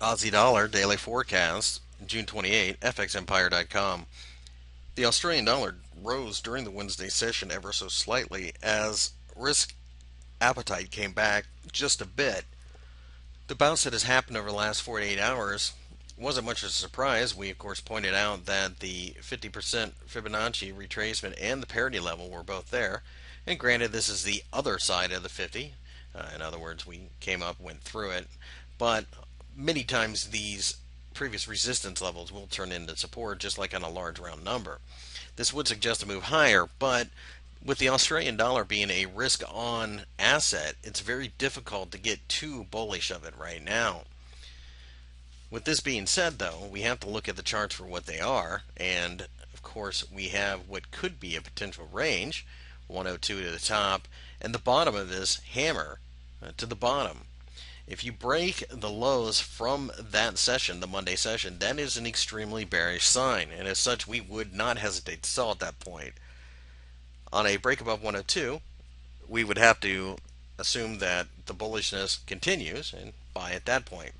Aussie dollar daily forecast, June 28, fxempire.com. The Australian dollar rose during the Wednesday session ever so slightly as risk appetite came back just a bit. The bounce that has happened over the last 48 hours wasn't much of a surprise. We, of course, pointed out that the 50% Fibonacci retracement and the parity level were both there. And granted, this is the other side of the 50. In other words, we came up, went through it. But many times these previous resistance levels will turn into support, just like on a large round number. This would suggest a move higher, but with the Australian dollar being a risk on asset, it's very difficult to get too bullish of it right now. With this being said, though, we have to look at the charts for what they are, and of course, we have what could be a potential range 102 to the top, and the bottom of this hammer to the bottom. If you break the lows from that session, the Monday session, that is an extremely bearish sign, and as such, we would not hesitate to sell at that point. On a break above 102, we would have to assume that the bullishness continues and buy at that point.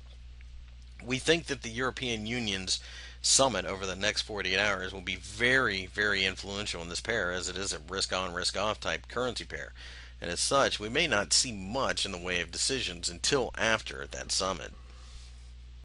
We think that the European Union's summit over the next 48 hours will be very, very influential in this pair, as it is a risk on, risk off type currency pair. And as such, we may not see much in the way of decisions until after that summit.